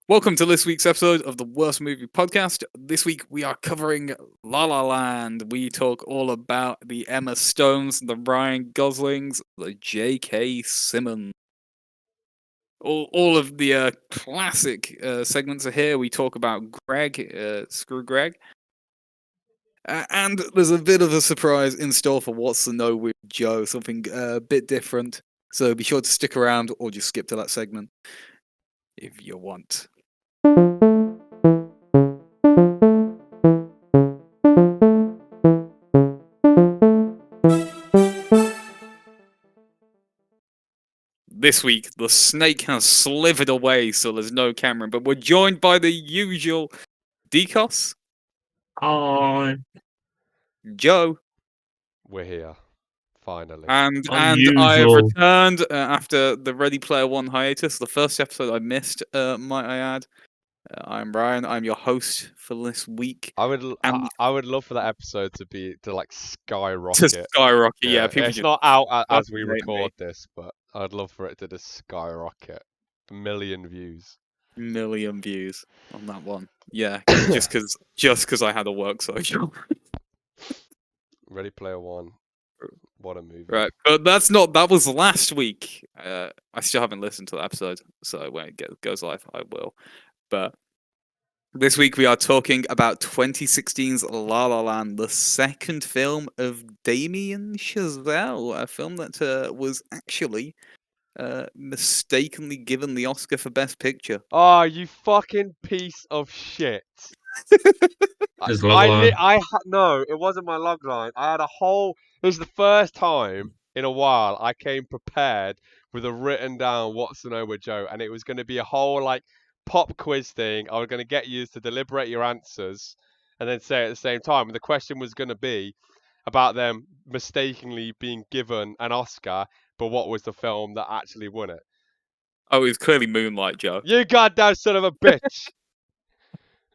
Welcome to this week's episode of the Worst Movie Podcast. This week we are covering La La Land. We talk all about the Emma Stones, the Ryan Goslings, the J.K. Simmons. All of the classic segments are here. We talk about Greg, screw Greg. And there's a bit of a surprise in store for What's the No with Joe, something a bit different. So be sure to stick around or just skip to that segment if you want. This week, the snake has slithered away, so there's no Cameron, but we're joined by the usual Decos, Hi. Joe, We're here, finally. and I have Unusual. returned after the Ready Player One hiatus. The first episode I missed, might I add. I'm Ryan. I'm your host for this week. I would And love for that episode to like to skyrocket. skyrocket, yeah. People It's just not out as fucking we hate record me. this, but I'd love for it to just skyrocket. A million views. Million views on that one. Yeah, just because I had a work social. Ready Player One. What a movie. Right, but that was last week. I still haven't listened to the episode, so when it goes live, I will. But this week we are talking about 2016's La La Land, the second film of Damien Chazelle, a film that was actually mistakenly given the Oscar for Best Picture. Oh, you fucking piece of shit. His log line. No, it wasn't my log line. I had a whole. It was the first time in a while I came prepared with a written down what's to know with Joe, and it was going to be a whole like pop quiz thing. I was going to get you to deliberate your answers and then say it at the same time. And the question was going to be about them mistakenly being given an Oscar, but what was the film that actually won it? Oh, it was clearly Moonlight, Joe. You goddamn son of a bitch!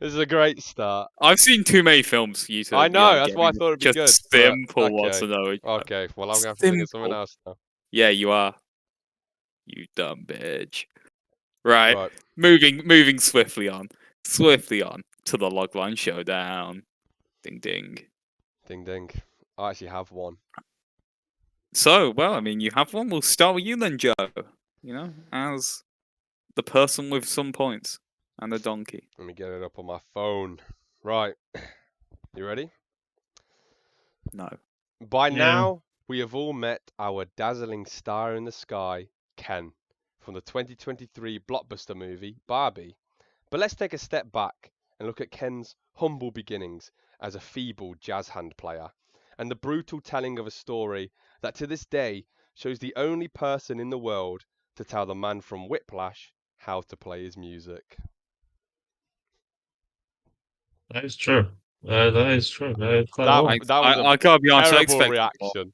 This is a great start. I've seen too many films for you to. I know, that's get why I me thought it'd be just good. But simple what's okay, to know. okay. Well, I'm gonna have to think of something else now. Yeah, you are. You dumb bitch. Right. Right. Moving swiftly on to the logline showdown. Ding ding. Ding ding. I actually have one. So, well, I mean, you have one. We'll start with you then, Joe. You know, as the person with some points and a donkey. Let me get it up on my phone. Right. You ready? No. By Yeah. now, we have all met our dazzling star in the sky, Ken, from the 2023 blockbuster movie Barbie. But let's take a step back and look at Ken's humble beginnings as a feeble jazz hand player, and the brutal telling of a story that to this day shows the only person in the world to tell the man from Whiplash how to play his music. That is true. That is true. That is quite That well. that was a I gotta be honest. terrible reaction.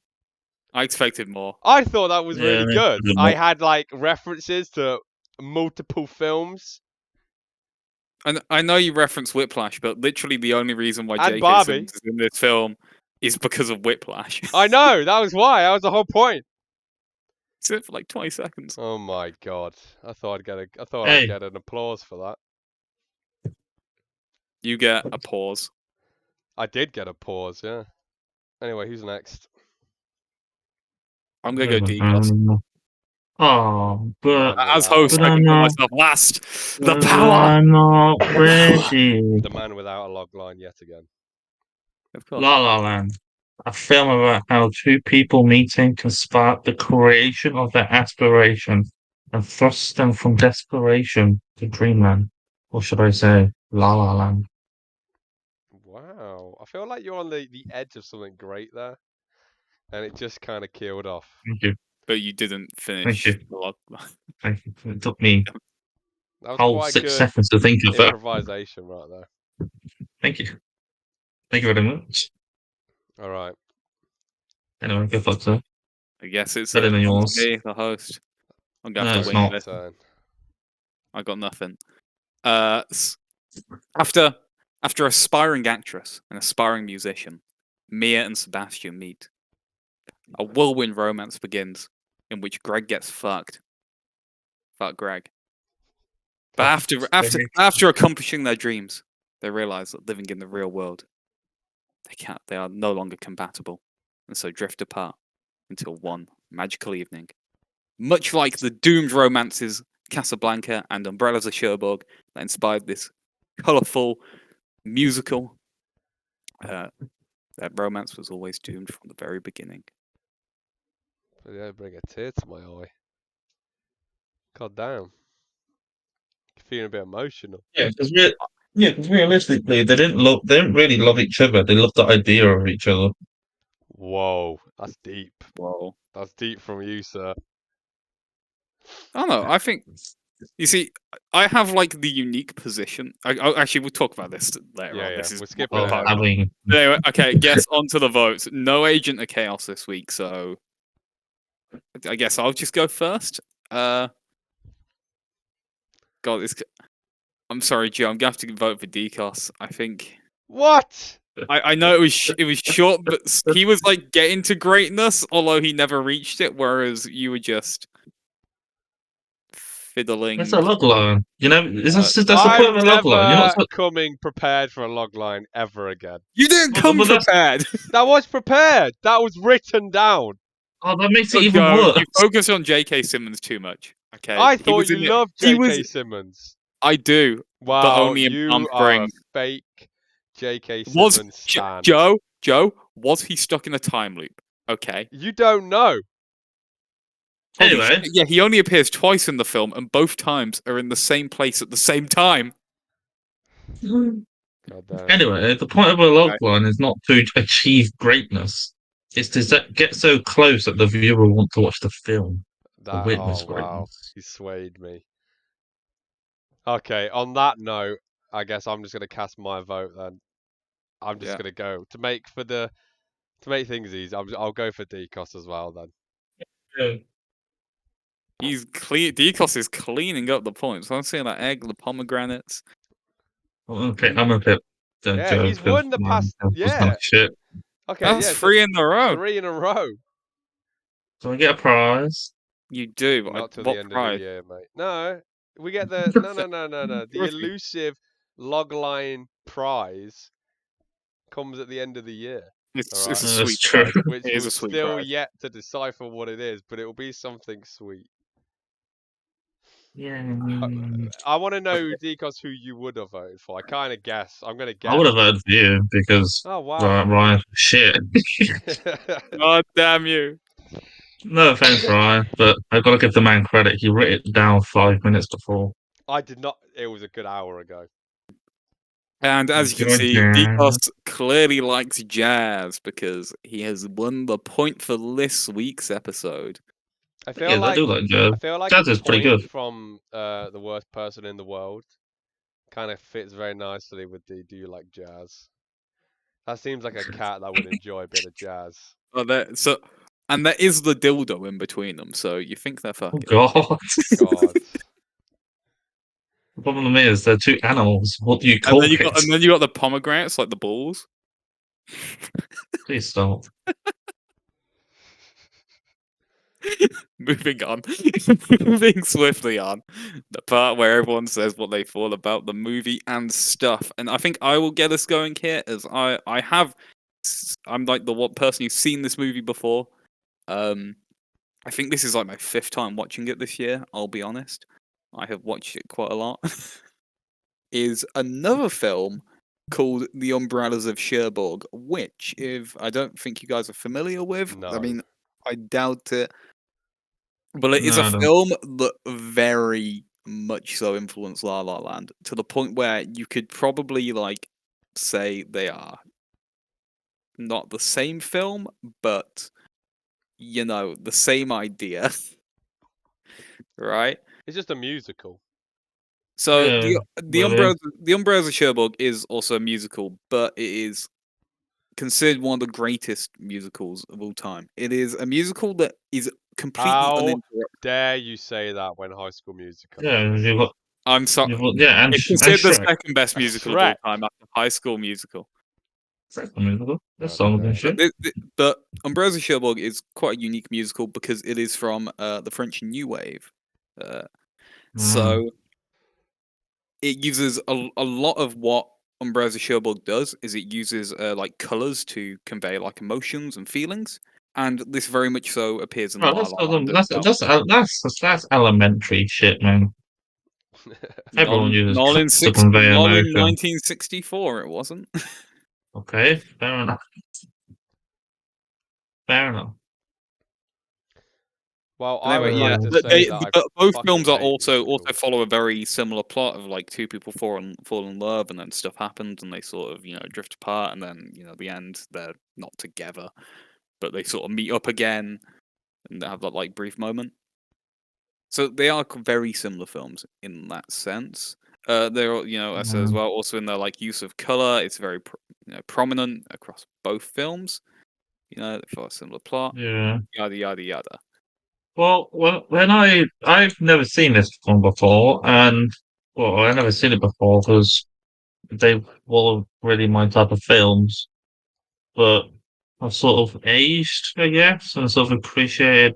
I expected more. I thought that was Yeah, really they good. did I more. had like references to multiple films And I know you reference Whiplash, but literally the only reason why and J.K. Barbie. Simmons is in this film is because of Whiplash. I know, that was why. That was the whole point. It's in it for like 20 seconds. Oh my god. I thought I'd Hey. get an applause for that. You get a pause. I did get a pause, yeah. Anyway, who's next? I'm gonna go Decos. Oh, but Man As without host, but I I'm can put not. myself last. The but power. I'm not The power. ready. the man without a log line yet again. Of course. La La Land. A film about how two people meeting can spark the creation of their aspiration and thrust them from desperation to dreamland. Or should I say, La La Land? Wow. I feel like you're on the edge of something great there. And it just kind of keeled off. Thank you. But you didn't Thank finish you. the log. Thank you. It took me That was whole quite 6 good seconds to think of that. improvisation right there. Thank you. Thank you very much. All right. Anyway, good luck, sir. I guess it's Better than on to yours. me, the host. I'm gonna No, have it's to wing not. this. Turn. I got nothing. After aspiring actress and aspiring musician, Mia and Sebastian meet. A whirlwind romance begins, in which Greg gets fucked. Fuck Greg. But Oh, after accomplishing their dreams, they realize that living in the real world, they are no longer compatible, and so drift apart until one magical evening. Much like the doomed romances Casablanca and Umbrellas of Cherbourg that inspired this colourful musical, that romance was always doomed from the very beginning. But yeah, bring a tear to my eye. God damn. Feeling a bit emotional. yeah, because realistically, they didn't really love each other. They loved the idea of each other. Whoa, that's deep. Whoa. That's deep from you, sir. I don't know. I think you see, I have like the unique position. Actually, we'll talk about this later Yeah, on. yeah, This is we're more skipping the Of ahead. part. having Anyway, okay, guess onto the votes. No Agent of Chaos this week, so I guess I'll just go first. God, I'm sorry, Joe. I'm gonna have to vote for Decos. I think What? I know it was short, but he was like getting to greatness, although he never reached it. Whereas you were just It's fiddling. a log line. You know, that's the point I'm of a log line. You're not. never coming prepared for a log line ever again. You didn't come But that's prepared. That was prepared. That was written down. that makes it Look, even Joe, worse. you focus on J.K. Simmons too much. Okay, I he thought was you in it. loved He was. J.K. Simmons. I do, but Wow, only in Palm you are a Springs. fake J.K. Was Simmons stan. Joe? Was he stuck in a time loop? Okay. You don't know. Holy shit! Anyway, Yeah, he only appears twice in the film, and both times are in the same place at the same time. God damn. anyway, the point of a log Right. line is not to achieve greatness. It's to get so close that the viewer will want to watch the film to That, witness oh wow, greatness. he swayed me. Okay, on that note, I guess I'm just gonna cast my vote then. I'm just Yeah. gonna go to make things easy. I'll go for Decos as well then. Yeah. He's clean. Decos is cleaning up the points. I'm seeing that egg, the pomegranates. Okay, I'm a bit Yeah, Joe he's because won the mine past. was kind Yeah. of shit. Okay, That's yeah. So 3 in a row. 3 in a row. So I get a prize. You do. Not till the What end of the prize? year, mate. No, we get the no. The Trophy. elusive logline prize comes at the end of the year. It's Alright. a That's sweet true. prize. Which It is we've a sweet still prize. yet to decipher what it is, but it will be something sweet. Yeah. I want to know, Okay. Decos, who you would have voted for. I kind of guess. I'm going to I would guess have that. voted for you because Oh, wow. Ryan shit. God damn you. No offense, Ryan, but I've got to give the man credit. He wrote it down 5 minutes before. I did not. It was a good hour ago. And as you can Good see, job. Decos clearly likes jazz because he has won the point for this week's episode. I feel Yeah, I like do like jazz. a Jazz is pretty point good. from the worst person in the world kind of fits very nicely with the "Do you like jazz?" That seems like a cat that would enjoy a bit of jazz. Oh, and there is the dildo in between them, so you think they're Oh fucking. God. God. The problem is they're two animals. What do you And call then it? you got the pomegranates, like the balls. Please stop. Moving on. Moving swiftly on. The part where everyone says what they thought about the movie and stuff. And I think I will get us going here as I'm like the one person who's seen this movie before. I think this is like my fifth time watching it this year, I'll be honest. I have watched it quite a lot. Is another film called The Umbrellas of Cherbourg, which if I don't think you guys are familiar with. I No. mean, I doubt it. But it is No, a I don't. film that very much so influenced La La Land to the point where you could probably like say they are not the same film, but you know, the same idea, right? It's just a musical. So Yeah, the really. Umbrellas of Cherbourg is also a musical, but it is considered one of the greatest musicals of all time. It is a musical that is completely How uninterrupted. dare you say that when High School Musical Yeah, exists? I'm sorry. yeah, It's and considered the Shrek. second best musical of all Shrek. time after High School Musical. I mean, that's God songs and damn. shit. But Umbrellas of Cherbourg is quite a unique musical because it is from the French New Wave. Uh, Ah. so it uses a lot of what Umbrella Cherbourg does is it uses like colors to convey like emotions and feelings, and this very much so appears in Bro, La La Land as well. that's elementary shit, man. Everyone uses colours to convey Not in emotion. 1964, it wasn't. Okay, fair enough. Fair enough. Well, But I anyway, would yeah, like to Uh, say that I both fucking films are hate also musicals. follow a very similar plot of like two people fall in love, and then stuff happens, and they sort of drift apart, and then at the end they're not together, but they sort of meet up again and have that like brief moment. So they are very similar films in that sense. They're I said as mm, well, also in their like use of color, it's very prominent across both films. For a similar plot, yeah. yada yada yada. Well, when I've never seen this film before, and well, I never seen it before because they weren't really my type of films. But I've sort of aged, I guess, and sort of appreciated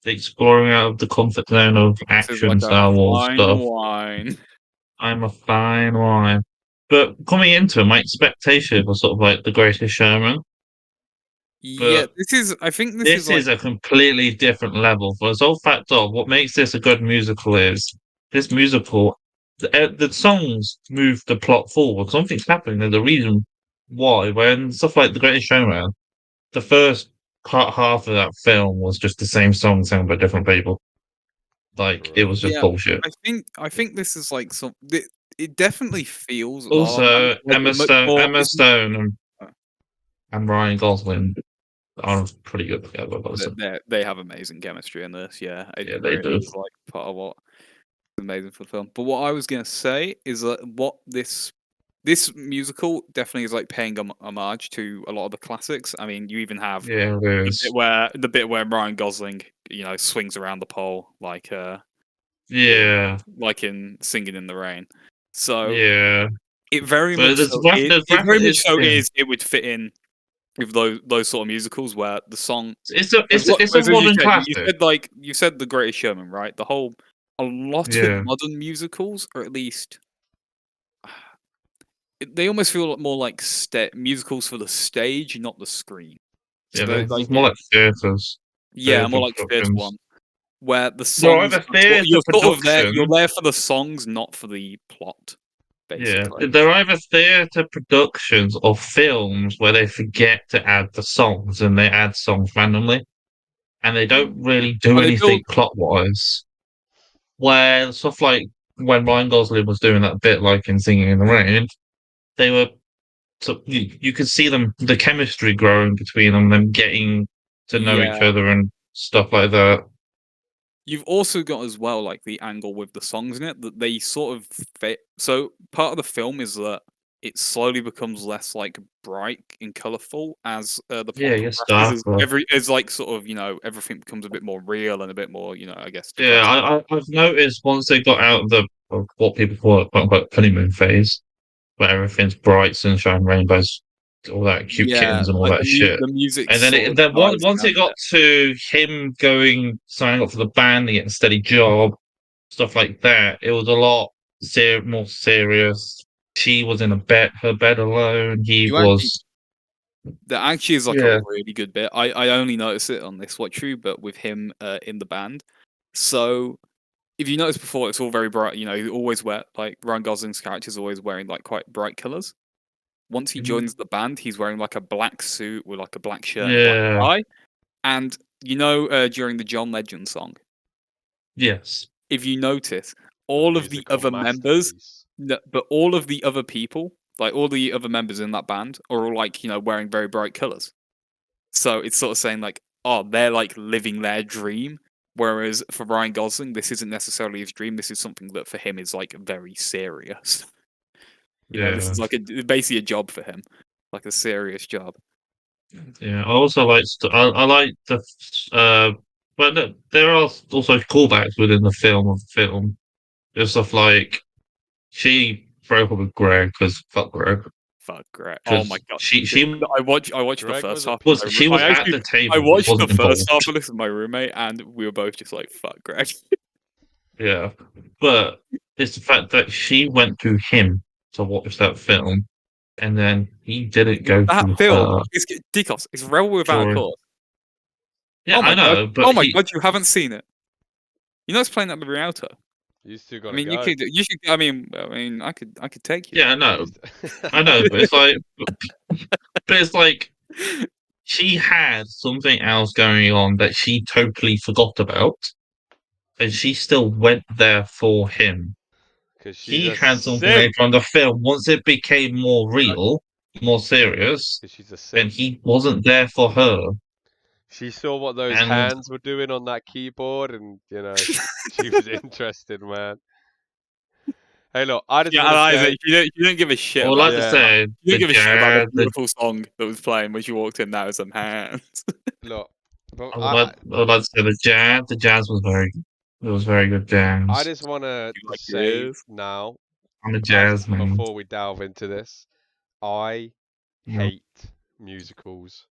exploring out of the comfort zone of This is like action a Star Wars fine stuff. wine. I'm a fine wine. But coming into it, my expectation was sort of like The Greatest Showman. Yeah, But this is. I think this is this like. is a completely different level. For the sole fact of what makes this a good musical is this musical, the songs move the plot forward. Something's happening. There's a reason why. When stuff like The Greatest Showman, the first half of that film was just the same song sung by different people. Like it was just Yeah, bullshit. I think this is like some. It definitely feels La La Land Also, like a much more. Emma Stone, and Ryan Gosling are pretty good together. Also, They have amazing chemistry in this. Yeah, I yeah, they agree. do. It's like part of what is amazing for the film. But what I was gonna say is that what this musical definitely is like paying homage to a lot of the classics. I mean, you even have Yeah, it is. the bit where Ryan Gosling, swings around the pole Yeah, like in Singing in the Rain. So yeah. it very But much so is. It very much so yeah. is. It would fit in with those sort of musicals where the song, It's a as you modern said, classic. you said The Greatest Showman, right? A lot of Yeah, modern musicals, or at least they almost feel more like musicals for the stage, not the screen. So yeah. they're like It's more like theaters, yeah, theater more like theatre productions. one, where the They're songs either theater you're sort of there. You're production. there for the songs, not for the plot, Yeah, basically. they're either theater productions or films where they forget to add the songs and they add songs randomly, and they don't Mm. really do But they build. anything plot wise. Where stuff like when Ryan Gosling was doing that bit, like in Singing in the Rain, they were so you could see the chemistry growing between them getting to know each Yeah. other and stuff like that. You've also got as well like the angle with the songs in it that they sort of fit. So part of the film is that it slowly becomes less like bright and colorful as the Yeah, plot yes, progresses. darker. As like sort of everything becomes a bit more real and a bit more I guess Yeah, depressing. I've noticed once they got out of what people call it, quote unquote, honeymoon phase, where everything's bright, sunshine, rainbows, all that cute Yeah, kittens and all like that shit. the music And then sort of dies once down it a got bit. to him going signing up for the band and getting a steady job, stuff like that, it was a lot more serious. She was in her bed alone. He You actually was, There actually is like a yeah, really good bit. I only noticed it on this watch through, but with him in the band. So if you noticed before, it's all very bright. You always wear like Ryan Gosling's character is always wearing like quite bright colors. Once he mhm, joins the band, he's wearing like a black suit with like a black shirt and a black yeah, tie. And during the John Legend song, yes, if you notice, A all of the musical other members, masterpiece. but all of the other people, like all the other members in that band, are all like wearing very bright colors. So it's sort of saying like, oh, they're like living their dream. Whereas for Ryan Gosling, this isn't necessarily his dream. This is something that for him is like very serious. This yeah, is like basically a job for him, like a serious job. yeah. I also like I like but there are also callbacks within the film of the film. There's stuff like she broke up with Greg because fuck Greg Fuck, great. Oh my because god. she I watched the Greg first was a half of my she I was at actually the I table but watched the wasn't first involved. half of this with my roommate and we were both just like, fuck Greg. Yeah, but It's the fact that she went to him to watch that film, and then he didn't go That to film her is Dikos. It's Rebel Without a during. Cause. Yeah, Oh I my god! know, but Oh my he. god! You haven't seen it. You know it's playing at the Rialto. You still I gotta mean, you go. could. You should. I mean, I could take you. Yeah, Yeah, I know, but it's like, but it's like she had something else going on that she totally forgot about, and she still went there for him. because she's He a had something simp. later on the film. Once it became more real, more serious, Because she's a then simp. he wasn't there for her. She saw what those And hands were doing on that keyboard, and she was interested, man. Hey, look, I just Yeah, want and to Isaac, say, you don't give a shit I would about like to the yeah, say you don't the give a shit about the jazz, beautiful song that was playing when you walked in. That was some hands. look, but I would like to say the jazz was it was very good I jazz. just want to You like say this? now, I'm a as jazz man. before we delve into this, I You know, hate musicals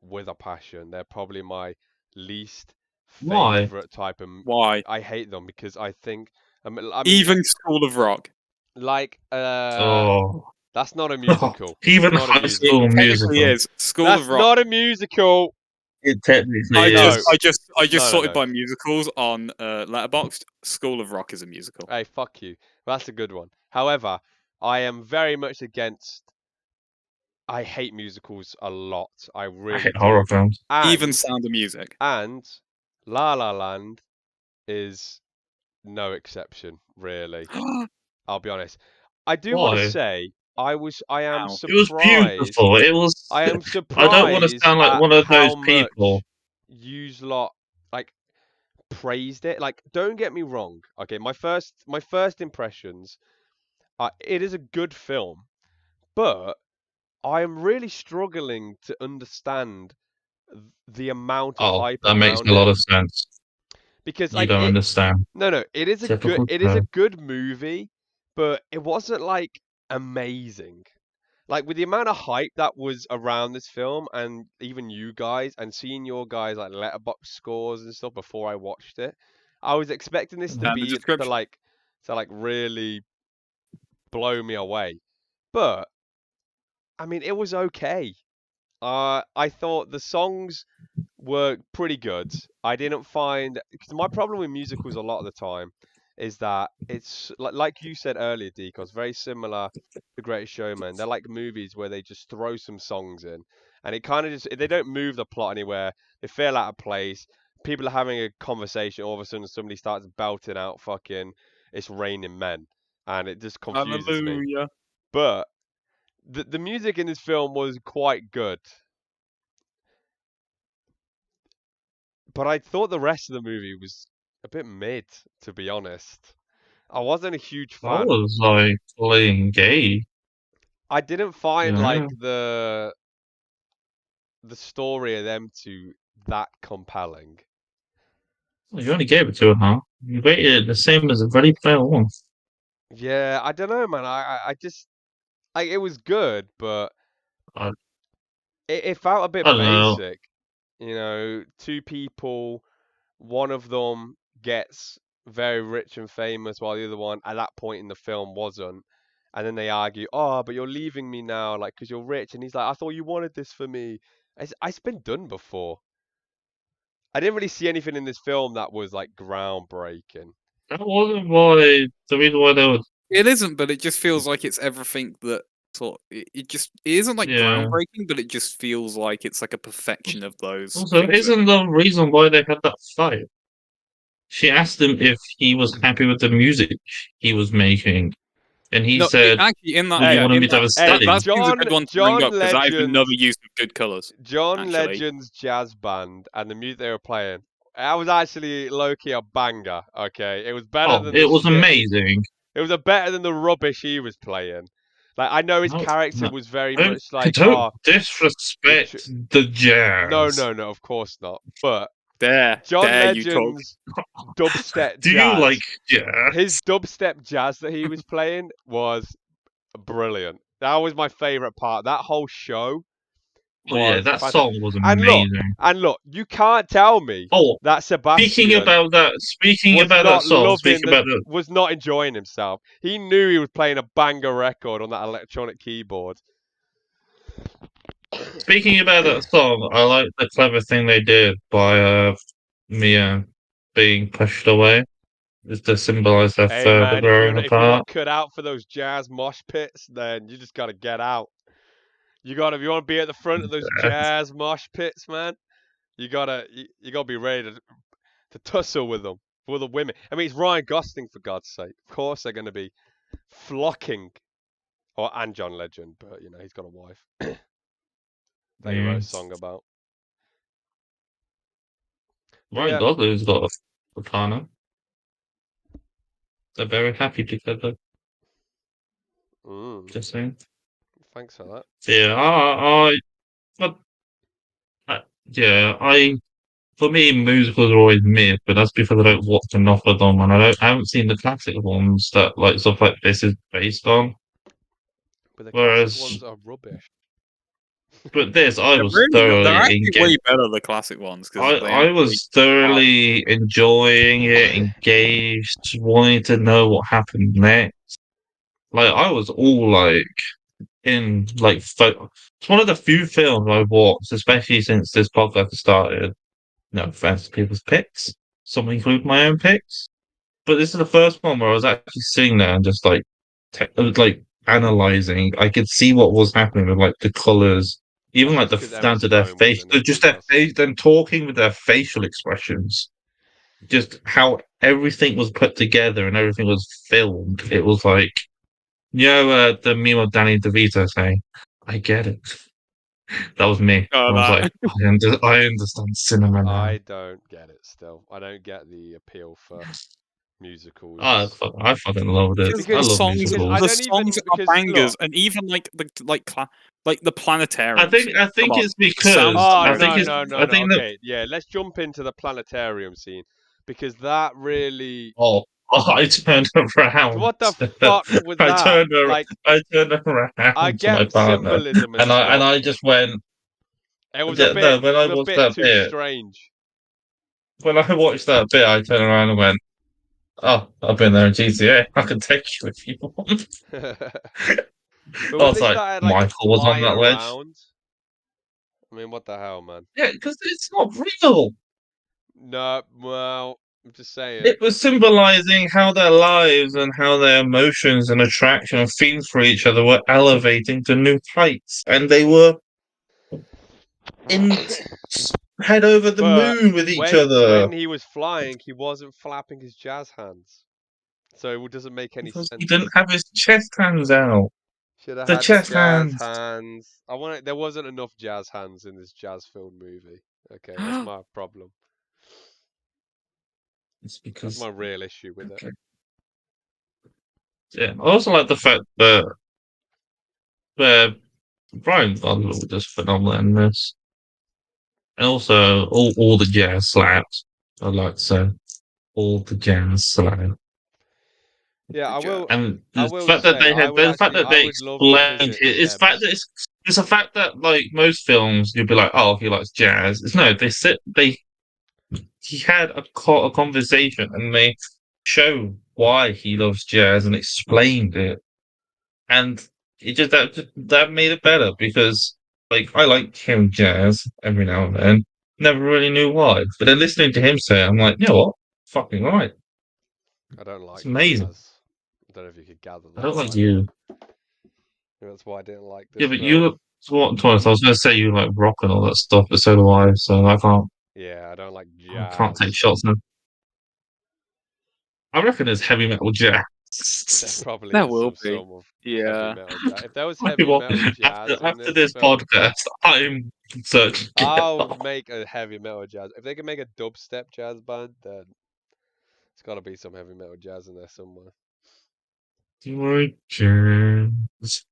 with a passion. They're probably my least why? favorite type of. Why? I hate them because I mean, Even School of Rock. like, Oh, that's not a musical. It's even not a High It musical. School technically Musical. is. School of That's Rock. not a musical. It technically I just, No, is. I just, I just no, no, sorted no. by musicals on Letterboxd. School of Rock is a musical. Hey, fuck you. That's a good one. However, I am very much against. I hate musicals a lot. I I really hate horror do. films. Even And Sound of Music. and La La Land is no exception, really. I'll be honest. I do want to Why? say I am Wow. It was surprised. beautiful. It was. I am I don't want to surprised sound like at one of how those people. much yous lot like praised it. Like, don't get me wrong. Okay, my first impressions are it is a good film, but I am really struggling to understand the amount of Oh, hype that makes around a it lot of sense. because You like don't understand. no, Typical it is a Joe. good movie, but it wasn't like amazing. Like with the amount of hype that was around this film, and even you guys, and seeing your guys like letterbox scores and stuff before I watched it, I was expecting this to And the be description. to like really blow me away. But I mean, it was okay. I thought the songs were pretty good. I didn't find because my problem with musicals a lot of the time is that it's like you said earlier, Deacon, very similar to Greatest Showman. They're like movies where they just throw some songs in, and it kind of just they don't move the plot anywhere. They feel out of place. People are having a conversation. All of a sudden, somebody starts belting out "fucking It's Raining Men," and it just confuses me. Hallelujah. But the music in this film was quite good. But I thought the rest of the movie was a bit mid, to be honest. I wasn't a huge I fan. was like playing gay. I didn't You find like know, the story of them two that compelling. you only gave it to her, huh? You rated it the same as a Ready Player One. Yeah, I don't know, man. I just like it was good, but I, it felt a I bit don't know. basic. Two people, one of them gets very rich and famous while the other one at that point in the film wasn't. And then they argue, oh, but you're leaving me now, like, because you're rich. And he's like, I thought you wanted this for me. It's been done before. I didn't really see anything in this film that was like groundbreaking. That wasn't why the reason why they were. It isn't, but it just feels like it's everything that it isn't like Yeah. groundbreaking, but it just feels like it's like a perfection of those Also, things that. isn't the reason why they had that fight? She asked him if he was happy with the music he was making, and he No, said, actually, in that, "Would you Hey, yeah, want in me to have a hey, that steady?" seems a good one to bring John up because that is another Legends, use of good colours. John Actually, Legend's jazz band and the music they were playing. That was actually low key a banger. Okay, it was better Oh, than the it was shit. amazing. It was a better than the rubbish he was playing. Like I know his No, character no, was very don't, much like, don't oh, the tr- disrespect the no, jazz. no, no, of course not. But John there you talk. Legend's dubstep Do you like jazz, his jazz? dubstep jazz that he was playing was brilliant. That was my favorite part. That whole show Oh yeah, that fantastic. song was And look, amazing. you can't tell me Oh, that speaking Sebastian about that, was not enjoying himself. He knew he was playing a banger record on that electronic keyboard. speaking about that song, I like the clever thing they did by Mia being pushed away, just to symbolize their Hey further man, if growing you're not apart. cut out for those jazz mosh pits, then you just gotta get out. If you want to be at the front of those Yeah, jazz mosh pits, man, you gotta be ready to tussle with them, with the women. I mean, it's Ryan Gosling, for God's sake. Of course they're gonna be flocking, and John Legend, but he's got a wife that he wrote yeah. a song about. But Ryan yeah, Gosling's got a partner. They're very happy together. mm, Just saying. thanks for that. Yeah, I, I yeah, for me, musicals are always mid, but that's because I don't watch enough of them, and I haven't seen the classic ones that like stuff like this is based on. But the classic Whereas, ones are rubbish. but this, I They're was really not. They're thoroughly actually engaged. way better the classic ones because they I actually was are. thoroughly enjoying it, engaged, wanting to know what happened next. Like I was all like in like it's one of the few films I've watched, especially since this podcast started. No offense to people's picks, some include my own picks. But this is the first one where I was actually sitting there and just like analyzing. I could see what was happening with like the colors, even That's like just because Emma down to their Stone was face, in it, just dude. their face, them talking with their facial expressions, just how everything was put together and everything was filmed. It was like the meme of Danny DeVito saying, "I get it." That was me. I was like, That. I understand cinema now. I don't get it still. I don't get the appeal for musicals. I fucking loved it. Because I the Because love songs, because I musicals. the don't songs even are because look. bangers, and even like the planetarium scene. I Come think on, it's the sounds because Oh I think no it's amazing. no no I no. think that Okay, yeah. Let's jump into the planetarium scene because that really. oh, I turned around. What the fuck was that? Like, I turned I around to my get partner symbolism and and stuff. I just went It was a yeah, no, bit. It was a bit too strange. when I watched that bit I turned around and went, oh, I've been there in GTA. I can take you if you want. But I when was they like, started like Michael was on flying that ledge. around, I mean, what the hell, man? Yeah, because it's not real. No, well, I'm just saying. It was symbolizing how their lives and how their emotions and attraction and feelings for each other were elevating to new heights, and they were in head over the But moon with each when other he was flying, he wasn't flapping his jazz hands, so it doesn't make any because he didn't sense. have his chest hands out. Should have The had the chest jazz hands. hands. I want. There wasn't enough jazz hands in this jazz-filled movie. Okay, that's my problem. It's That's my because real issue with it. okay. Yeah, I also like the fact that Brian Gosling was just phenomenal in this, and also all the jazz slaps. I'd like to say all the jazz slaps. Yeah, The jazz. And I the will fact that say, they had the fact that I they would love to explained visit it, Seb's. it's a fact that like most films you'd be like, oh, he likes jazz. It's no, they he had a conversation and they show why he loves jazz and explained it, and it that made it better because like I like hearing jazz every now and then, never really knew why, but then listening to him say it, I'm like, you know what, fucking right, I don't it's like amazing. jazz. I don't know if you could gather I that, don't but like I don't. you. That's why I didn't like Yeah, this but film. you what twice. I was going to say you like rock and all that stuff, but so do I. So Yeah, I don't like I can't take jazz. shots now. I reckon there's heavy metal jazz. There probably There is will some be. of heavy Yeah. metal jazz. If there was I heavy will, metal jazz in after this this film, podcast, I'm searching it I'll up. make a heavy metal jazz. If they can make a dubstep jazz band, then it's got to be some heavy metal jazz in there somewhere. Your jazz.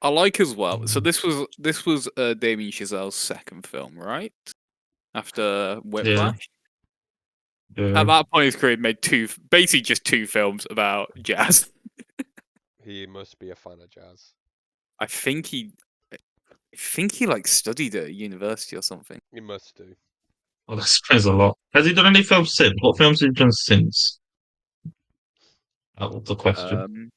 I like as well. So this was Damien Chazelle's second film, right? After Yeah, Whiplash. yeah. At that point, his career he'd made basically just two films about jazz. He must be a fan of jazz. I think he I think he like studied at university or something. You must do. Well, that explains a lot. Has he done any films since? What films has he done since? That was the question.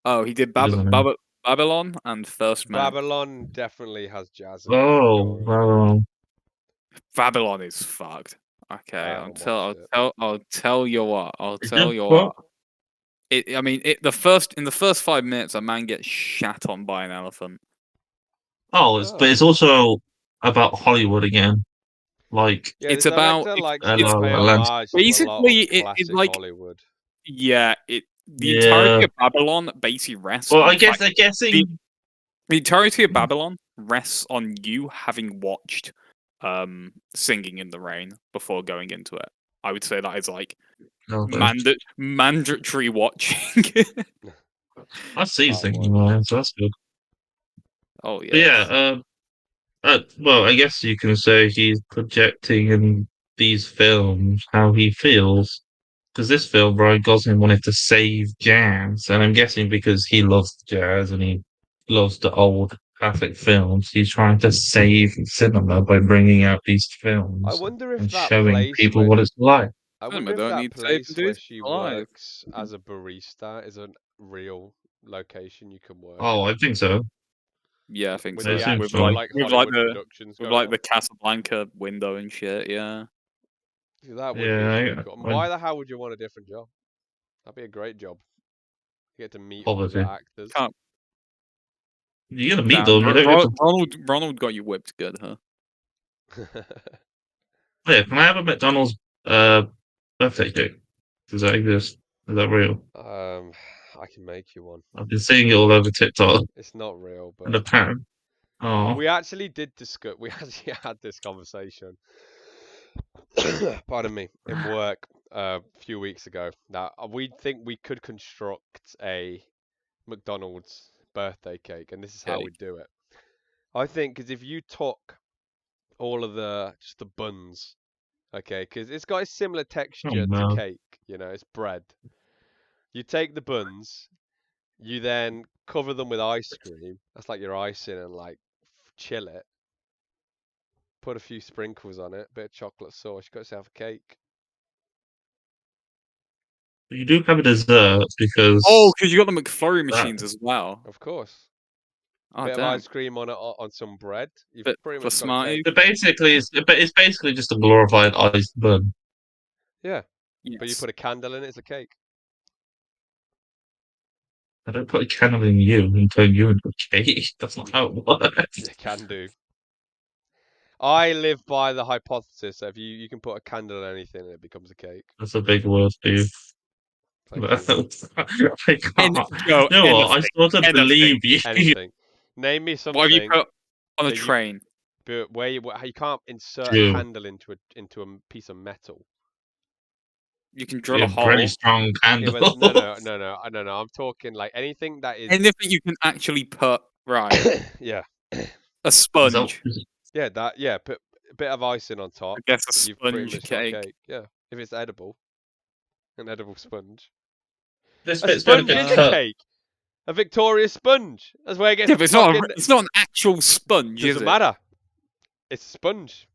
Oh, he did He doesn't know. Babylon and First Man. Babylon definitely has jazz in it. Oh, Sure. well, Babylon is fucked. Okay, I haven't watched it. I'll tell you what. I'll is tell it you what? what. I mean, in the first 5 minutes, a man gets shat on by an elephant. Oh, but it's also about Hollywood again. Like Yeah, the It's about director likes to La pay La Land. homage to a lot basically of it's classic like Hollywood. the entirety Yeah. of Babylon basically rests Well, on I the guess fact they're guessing. the entirety of Babylon rests on you having watched Singing in the Rain before going into it. I would say that is like Oh, mandatory watching. I see That thinking, one. man, so that's good. Oh But yeah, yes. well, I guess you can say he's projecting in these films how he feels. Because this film, Ryan Gosling wanted to save jazz, and I'm guessing because he loves jazz and he loves the old classic films, he's trying to save cinema by bringing out these I films wonder if and that showing place people where what it's like. I Cinema wonder if don't that need saving, place where dude. she Alive. works as a barista is a real location you can work Oh, at. I think so. Yeah, I think With I so. the assume actual so. like Hollywood productions With going like on. the Casablanca window and shit. Yeah. That would be pretty Yeah, cool. And why the hell would you want a different job? That'd be a great job. You get to meet all the good poverty. actors. Can't. You're gonna meet Damn, them. You don't get to. Ronald got you whipped good, huh? Oh, yeah, can I have a McDonald's birthday cake? Does that exist? Is that real? I can make you one. I've been seeing it all over TikTok It's not real, and but apparently. Oh, we actually did discuss. We actually had this conversation. Pardon me, in work a few weeks ago. Now we think we could construct a McDonald's birthday cake, and this is how Okay. we do it. I think because if you took all of just the buns, okay, because it's got a similar oh texture to no. cake, it's bread. You take the buns, you then cover them with ice cream. That's like your icing, and like chill it. Put a few sprinkles on it, bit of chocolate sauce. You got yourself a cake. You do have a dessert Oh, because because you got the McFlurry that. machines as well. Of course. Oh Bit of damn. ice cream on some bread. You've Bit pretty for much got a cake. Smarties. It's basically just a glorified iced bun. Yeah, but you Yes. put a candle in it, it's a cake. I don't put a candle in you and turn you into a cake. That's not how it works. You can do. I live by the hypothesis that if you can put a candle in anything and it becomes a cake. That's a big word, dude. Thank you. I can't. Joe, You know what? I anything. sort of Anything. believe you. Anything. Name me What have you something put on a that you train? but where you can't insert a Jew. candle into a piece of metal. You can drill a A very hole. strong Yeah, candle. but no. I'm talking like anything that is Anything you can actually put right. yeah. A Is that, sponge. Put a bit of icing on I top. guess a You've pretty sponge much got a cake. cake. Yeah, if it's edible, an edible sponge. this A bit's got to sponge be is a cut. cake. A Victoria sponge. That's where it gets Yeah, but fucking. it's not an actual sponge, is Doesn't it? matter. It's a sponge.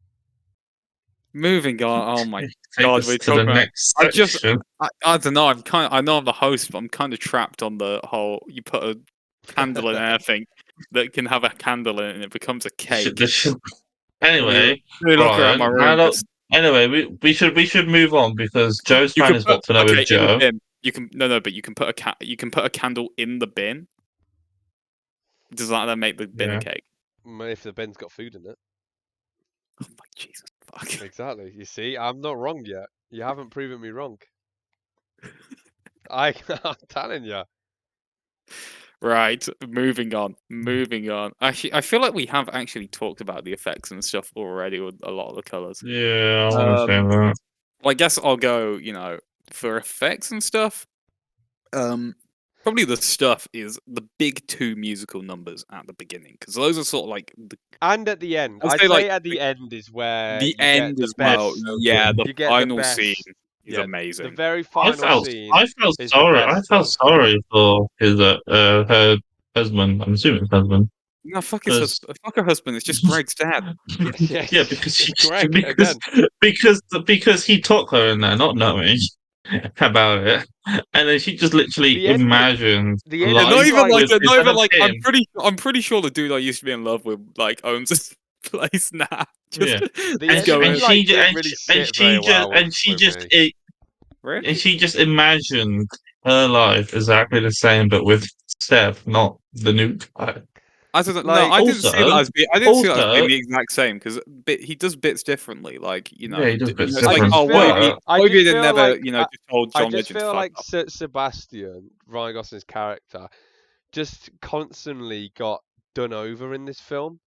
Moving on. Oh my Take god, us we're to the talking about. next I just. section. I don't know. I know I'm the host, but I'm kind of trapped on the whole. You put a candle in anything that can have a candle in it, and it becomes a cake. This should, Let me anyway, look around my Brian. room. Anyway, we should move on because Joe's You fan can is put what to know with in the Joe. bin. You can but you can put you can put a candle in the bin. Does that then make the bin a Yeah. cake? If the bin's got food in it. Oh my Jesus fuck! Exactly. You see, I'm not wrong yet. You haven't proven me wrong. I'm telling you. Right, moving on. Moving on. Actually, I feel like we have actually talked about the effects and stuff already with a lot of the colors. Yeah, I understand Well, that. I guess I'll go. For effects and stuff. Probably the stuff is the big two musical numbers at the beginning because those are sort of like And at the end, I'd I'd say say like at the end is where the you get end the as well. best. Yeah, the You get the final scene best. is Yeah, the amazing. very I final felt scene I felt is the sorry. I best felt stuff. sorry for his her husband. I'm assuming it's husband. No, fuck his 'Cause- husband. Fuck her husband. It's just Greg's dad. Yes, Yeah, because it's she Greg because again. because he took her in there, not knowing about it, and then she just literally The ending, imagined the Yeah, not ending, life even like like, with not instead even of like. him. I'm pretty sure the dude I used to be in love with like owns this place now. Yeah, the Just go ending, in. like didn't really sit very well with me. and Really? she just imagined her life exactly the same, but with Steph, not the new guy. I don't know. Like, I didn't see that Also, as being. I didn't see that as being also, the exact same because he does bits differently. Like yeah, he does bits it's I like, different, just oh, feel, but I Wavy just did feel never, like, just told I John just Legend to feel fuck like off. Sebastian, Ryan Gosling's character, just constantly got done over in this film.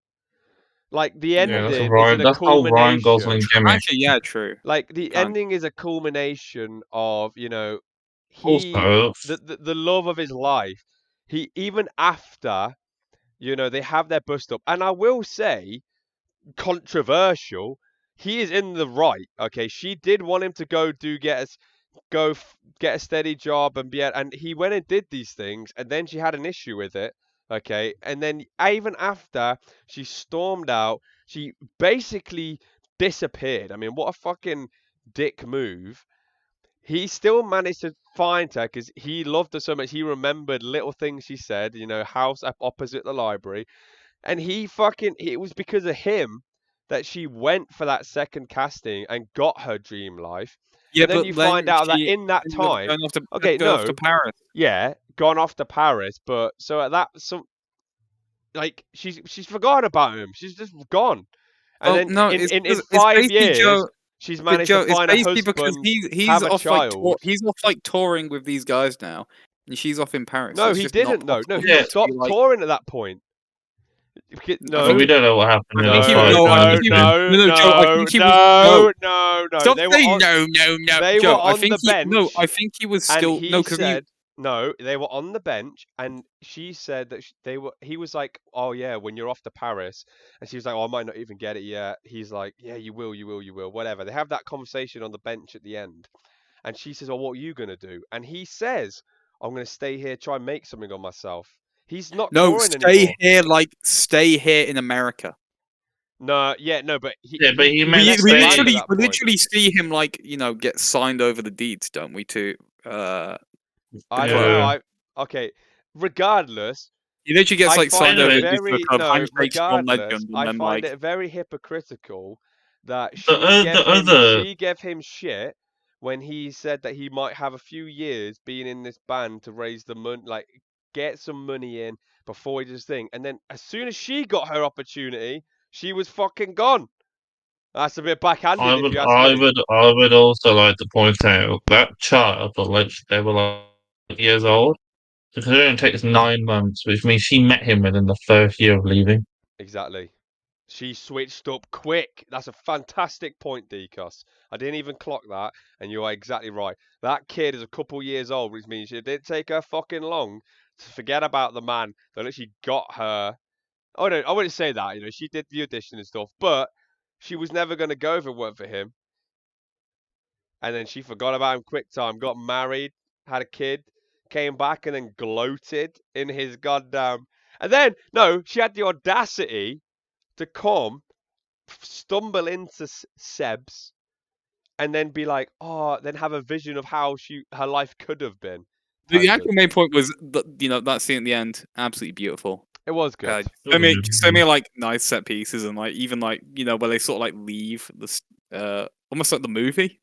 Like the yeah, ending is in a That's whole Ryan culmination. Gosling gimmick. Actually, yeah, true. Like the Kind ending is a culmination of, he Also, the love of his life. He even after, they have their bust up. And I will say, controversial, he is in the right. Okay, she did want him to get a steady job and he went and did these things, and then she had an issue with it. Okay, and then even after she stormed out, she basically disappeared. I mean, what a fucking dick move. He still managed to find her because he loved her so much. He remembered little things she said, house up opposite the library. And it was because of him that she went for that second casting and got her dream life. yeah, And then but you find then out that she in that ended up time, going off to okay, no, Paris. yeah, gone off to Paris, but so at that some like she's forgotten about him. She's just gone. And Well, then no, in it's 5 years, basically she's But managed to Joe, it's find a basically because husband, he's have a off like child. he's off like touring with these guys now, and she's off in Paris. No, It's he just not didn't though. No, possible he for yeah, them to be stopped like. touring at that point. I think we No, don't know what happened I in think the he no, no, I think no, five-minute he bit. no, no, Joe. I no, think he was no. no, no, no. Stop saying no, They were Joe. I on think the he no. I bench, think he was and still no he because he said no. They were on the bench, and she said that they were. He was like, "Oh yeah, when you're off to Paris," and she was like, "Oh, I might not even get it yet." He's like, "Yeah, you will, you will, you will." Whatever. They have that conversation on the bench at the end, and she says, "Oh, what are you gonna do?" And he says, "I'm gonna stay here, try and make something of myself." He's not no. touring anymore. Stay here in America. No, yeah, no, but Yeah, but he meant left the band at that We point. literally see him like get signed over the deeds, don't we? To the I don't club. know. yeah. Okay. Regardless, He literally gets I like signed find it over Anyway, the deeds to the very club, no. handshakes John Regardless, Legend, and I then find like it very hypocritical that the other she gave him shit when he said that he might have a few years being in this band to raise the money, like get some money in before he does his thing. And then as soon as she got her opportunity, she was fucking gone. That's a bit backhanded if you ask me. I would also like to point out that child, but like they were like years old. Because it only takes 9 months, which means she met him within the first year of leaving. Exactly. She switched up quick. That's a fantastic point, Decos. I didn't even clock that, and you are exactly right. That kid is a couple years old, which means it didn't take her fucking long to forget about the man that literally got her. Oh no, I wouldn't say that. She did the audition and stuff, but she was never going to go if it weren't for him. And then she forgot about him quick time, got married, had a kid, came back, and then gloated in his goddamn. And then, no, she had the audacity to come stumble into Seb's and then be like, oh, then have a vision of how her life could have been, the type thing. actual main point was that scene at the end, absolutely beautiful. It was good. So many like nice set pieces and like even like where they sort of like leave almost like the movie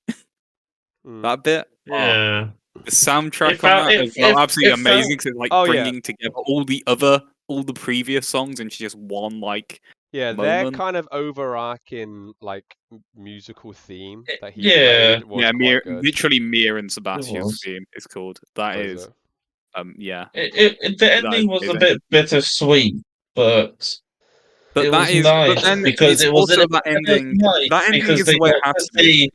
that bit. Oh, Yeah. the soundtrack It on felt that as well, absolutely it felt amazing. Cause it's like Oh yeah, bringing together all the previous songs into just one like yeah. Their moment. kind of overarching like musical theme that he yeah, played was quite good. Literally Mia and it Sebastian's was. theme is called. That Was is it? yeah, The that is ending was a amazing. bit bittersweet, but But it that was is but nice then because it's it was also it was nice that ending because is the they way it got has to to be. see.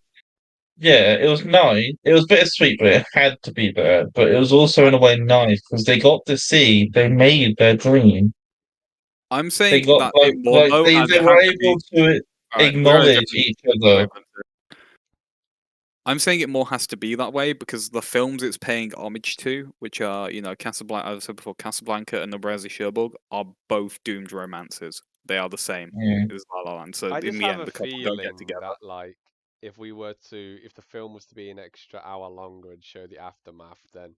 Yeah, it was nice. It was bittersweet, but it had to be there. But it was also in a way nice because they got to see they made their dream. I'm They saying got that thing more like though, as they it were had to be. able to All right, go ahead, acknowledge Joe. each other. I'm saying it more has to be that way because the films it's paying homage to, which are, Casablanca, as I said before, Casablanca and the Brezi Cherbourg, are both doomed romances. They are the same Yeah. as La La Land. So I in just the have end, a the couple don't get feeling together. that like if the film was to be an extra hour longer and show the aftermath, then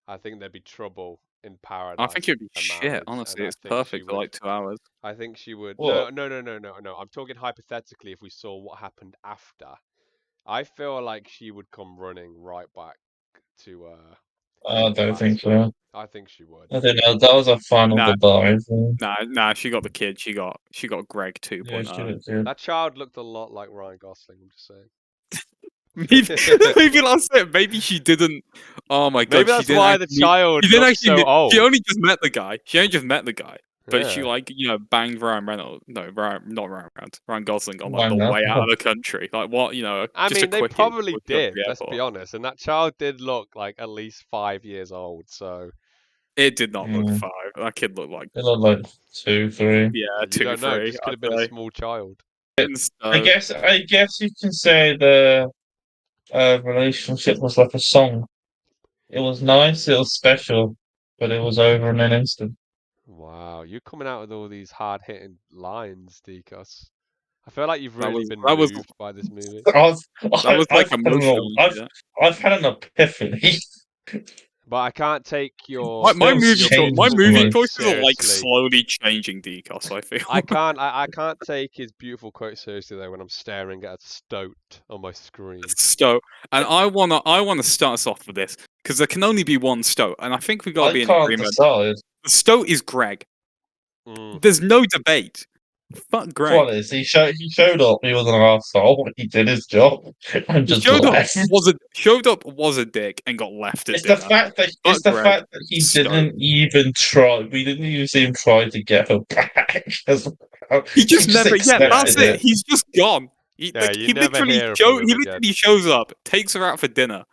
I think there'd be trouble in I think paradise it'd be a shit. marriage, and Honestly, I it's think she perfect for would. like 2 hours. I think she would. What? No, no, no, no, no, no. I'm talking hypothetically. If we saw what happened after, I feel like she would come running right back to I the don't think past. so. I think she would. I don't know. That was a final Nah, goodbye. So. nah. She got the kid. She got Greg Yeah, 2.0. she looked good. That child looked a lot like Ryan Gosling. I'm just saying. Maybe, maybe that's it. Maybe she didn't. Oh my god, Maybe she that's didn't why the actually. child She didn't looks actually. so She old. only just met the guy. She only just met the guy, but she Yeah. banged Ryan Reynolds. No, not Ryan Reynolds. Ryan Gosling on like Why the not? way out of the country. Like what? I Just a mean, they quickie. probably Would go to did, the let's be airport. honest. And that child did look like at least 5 years old, so It did not look Yeah. 5. That kid looked like It looked like 2, 3. you two, don't know. three. Just could have been I'd a say. small child. And I so guess. I guess you can say the relationship was like a song. It was nice. It was special, but it was over in an instant. Wow, you're coming out with all these hard-hitting lines, Deacos. I feel like you've that really was been that was moved by this movie. I've, that was like I've had emotional. Yeah. I've had an epiphany. But I can't take My my Films movie your cho- my changed beautiful for movie me. quotes choices are like seriously. slowly changing, Decos. I feel. I can't take his beautiful quotes seriously though when I'm staring at a stoat on my screen. Stoat, and I wanna start us off with this because there can only be one Stoat, and I think we got to I be in can't agreement. decide. The Stoat is Greg. Mm. There's no debate. Fuck Greg. What is he showed up, he was an arsehole, he did his job and He just showed up, left. was a dick, and got left at It's the dinner. fact that Fuck Greg. he Stoat. didn't even try. We didn't even see him try to get her back as well. He He just just never. Yeah, that's accepted it. it. He's just gone. He Yeah, like you he never literally hear from him he again. literally shows up, takes her out for dinner,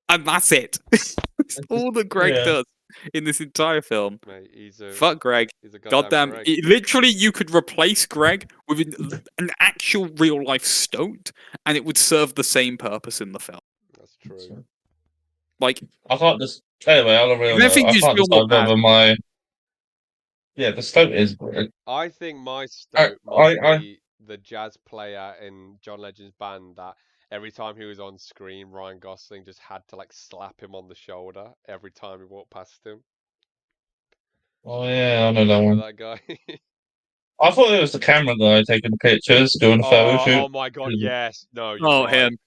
and that's it. That's all that Greg Yeah. does in this entire film. Mate, Fuck Greg. he's a goddamn Goddamn. Greg. Literally, you could replace Greg with an actual real life Stoat, and it would serve the same purpose in the film. That's true. Like, I can't just anyway, on a real if anything, note, I you just can't feel more decide bad. whether my the stoat is great. I think my stoat must I be the jazz player in John Legend's band that every time he was on screen, Ryan Gosling just had to like slap him on the shoulder every time he walked past him. oh yeah, I know that Remember one. that guy? I thought it was the camera guy taking the pictures, doing a photo shoot. Oh my god, yes. No, you're Oh, right. him.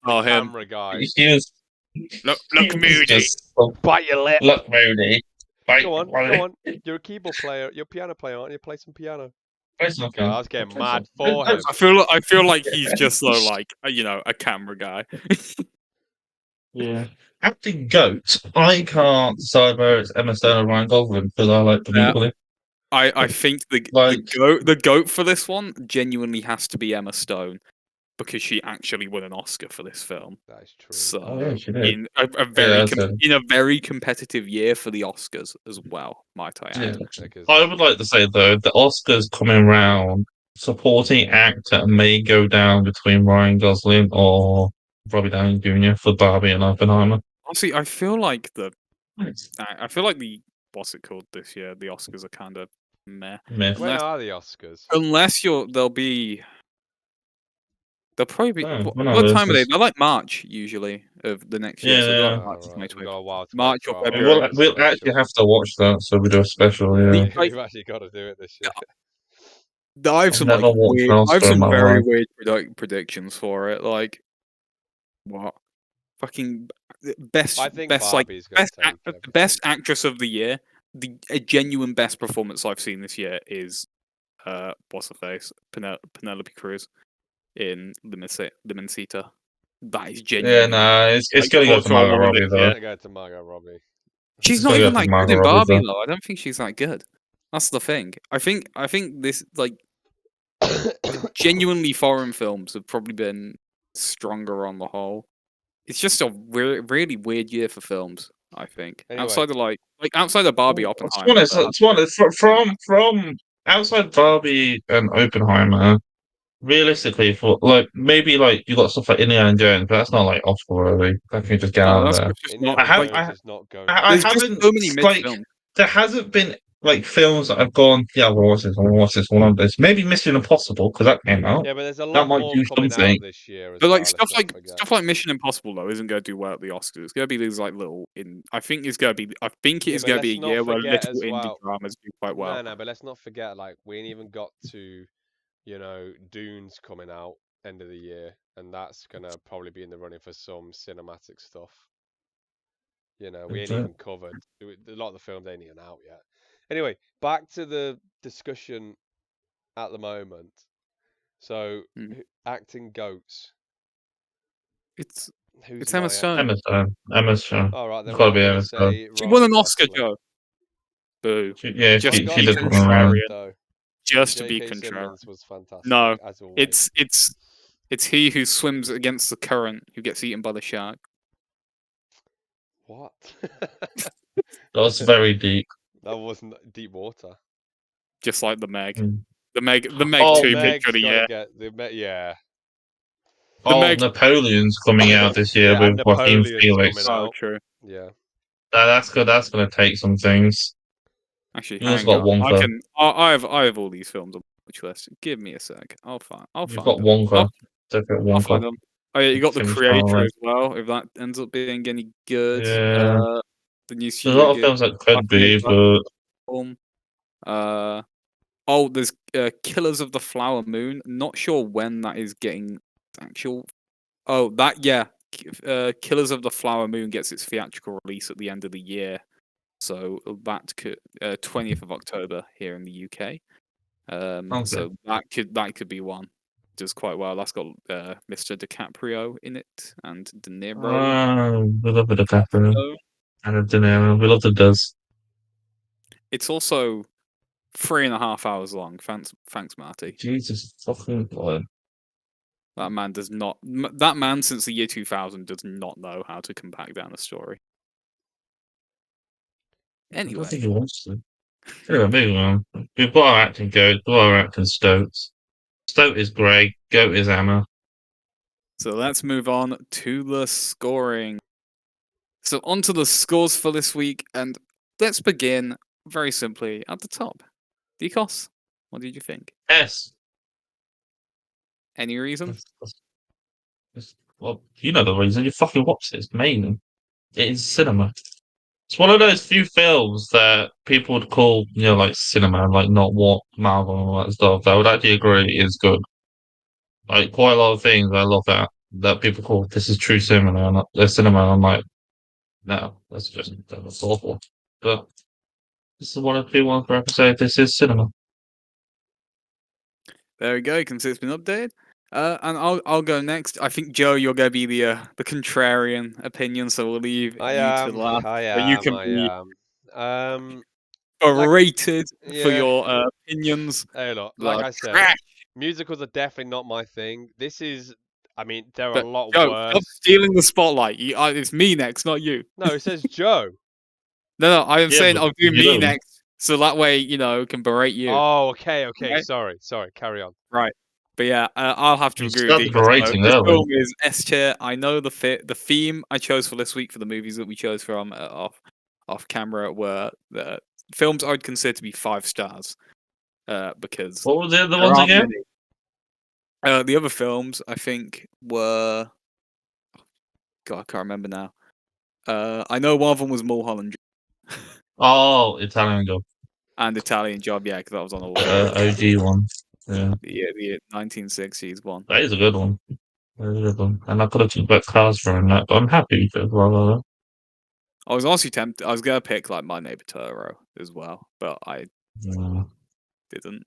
The Oh, him. camera guy. He was Look, he was Moody. just Bite your lip. look Moody. Go on, go on. You're a keyboard player. You're a piano player, aren't you? Play some piano. Play something. God, I was getting Play mad something. for him. I feel like he's just so like a camera guy. Yeah. Acting goat. I can't decide whether it's Emma Stone or Ryan Gosling because I like them Yeah. equally. I think Like the goat for this one genuinely has to be Emma Stone because she actually won an Oscar for this film. That is true. So oh yeah, she did. in a Yeah, that's it. in a very competitive year for the Oscars as well, might I add. Yeah. Because I would like to say though, the Oscars coming round, supporting actor may go down between Ryan Gosling or Robbie Downey Jr. for Barbie and Oppenheimer. Honestly, I feel like the what's it called this year? The Oscars are kind of meh. Myth. when Unless are the Oscars? they'll probably be Oh, what, well, no, what this time are they? is- They're like March usually of the next year. Yeah, So they're like yeah. March of Right. We've 2020. got a while to wait March for or our February. Oscars We'll actually special. have to watch that, so we do a special. Yeah, Yeah, Like, we've actually got to do it this year. I have I've some never like watched an weird. I have Oscar in some my very life. weird predictions for it. Like what? Fucking I think Barbie's going to take everything. best actress of the year. A genuine best performance I've seen this year is what's her face Penelope Cruz in Limoncita. That is Yeah, genuinely nah, it's like gonna go to cultural Margot woman Robbie this It's though. year. going to go to Margot Robbie. She's It's not gonna even go to that good Margot in Robbie Barbie though. though. I don't think she's that good. That's the thing. I think this like genuinely foreign films have probably been stronger on the whole. It's just a really weird year for films. I think Anyway. outside of outside of Barbie, To Oppenheimer. be honest, from outside Barbie and Oppenheimer, realistically, for like maybe like you got stuff like Indiana Jones, but that's not like Oscar worthy. That can just get No, out of that's there. just not I Indiana have, like. Jones is not going I There's anywhere. just haven't so many mid like films. there hasn't been like films that I've gone, yeah, well, what's this? Well, what's this? One of this. Maybe Mission Impossible because that came out. Yeah, but there's a That lot might more do coming something. out this year as But like well. Let's not forget. stuff like Mission Impossible though isn't going to do well at the Oscars. It's going to be these like little in. I think it's going to be. I think it Yeah, is but going to be let's a not year where forget little as indie well. dramas do quite well. No, but let's not forget. Like we ain't even got to, Dune's coming out end of the year, and that's gonna probably be in the running for some cinematic stuff. We ain't even covered. A lot of the films ain't even out yet. Anyway, back to the discussion at the moment. So, Mm. acting goats. It's Who's it's Emma my acting? Stone. Emma Stone. Emma Stone. All right, It's then got to I'm be gonna Emma Stone. say She won Ryan an Oscar, Gosling. Joe. Boo. Yeah, Just Ryan to she be did Gosling put was one around. great contrarian. though, and Just to be J.K. contrarian. Simmons was No, fantastic as always. it's he who swims against the current who gets eaten by the shark. What? That was very deep. That wasn't deep water. Just like the Meg. Mm. The Meg Oh, 2 picture of Meg's the got to year. get yeah, The Oh, Meg. Napoleon's coming out this year yeah, and with Joaquin Napoleon's coming Phoenix. Oh, out. true. Yeah. That's good. That's going to take some things. Actually, You also hang got on. Wonka. I have all these films on my watch list. Give me a sec. I'll You've find got them. Wonka. Don't forget I'll find Wonka. them. Oh yeah, you got the Finish that creator already. as well. If that ends up being any good, Yeah, the new there's a Studio lot of Ghibli films that could Japanese be, but film. Uh there's Killers of the Flower Moon. Not sure when that is getting actual. Oh, that yeah. Killers of the Flower Moon gets its theatrical release at the end of the year. So that could 20th of October here in the UK. okay. So that could be one. Does quite well. That's got Mr. DiCaprio in it and De Niro. We love a DiCaprio So and a De Niro. We love the Does. it's also 3.5 hours long. Thanks, Marty. Jesus fucking God. That man does not. That man since the year 2000 does not know how to compact down a story. I don't think Anyway, he wants to. Anyway, moving on. We've got our acting Goat, we've got our acting Stoats. Stoat is Grey, Goat is Emma. so let's move on to the scoring. So on to the scores for this week, and let's begin very simply at the top. Decos, what did you think? S. Any reason? Well, you know the reason. You fucking watched it. It's main. It is cinema. It's one of those few films that people would call, like cinema, like not what Marvel and all that stuff. I would actually agree is good. Like quite a lot of things I love that people call this is true cinema and cinema. And I'm like, no, that's awful. But this is one of the few ones where I can say this is cinema. There we go. You can see it's been updated. And I'll go next. I think Joe, you're gonna be the contrarian opinion, so we'll leave I you to am. last. I But you am. can I be am. Um, like, berated for yeah. your opinions. Hey, look, like Like I said, trash. musicals are definitely not my thing. This is, I mean, there are a But lot Joe, stop worse. stealing the spotlight. It's me next, not you. No, it says Joe. No, I am Yeah, saying but I'll do you me know, next, so that way can berate you. Oh, okay, okay. Right? Sorry, sorry. Carry on. Right. But yeah, I'll have to you agree with started Deacon. So berating this early. film is S tier. I know the theme I chose for this week for the movies that we chose from off camera were the films I'd consider to be 5 stars. Because What were the other there ones aren't again? many. The other films I think were God, I can't remember now. I know one of them was Mulholland Oh, Italian Job. and Italian Job, yeah, because that was on all three. OG one. Yeah, The 1960s one. that is a good one. That is a good one. And I could have took back cars from that, but I'm happy with it. Well, I was honestly tempted. I was gonna pick like My Neighbor Totoro as well, but I yeah. didn't.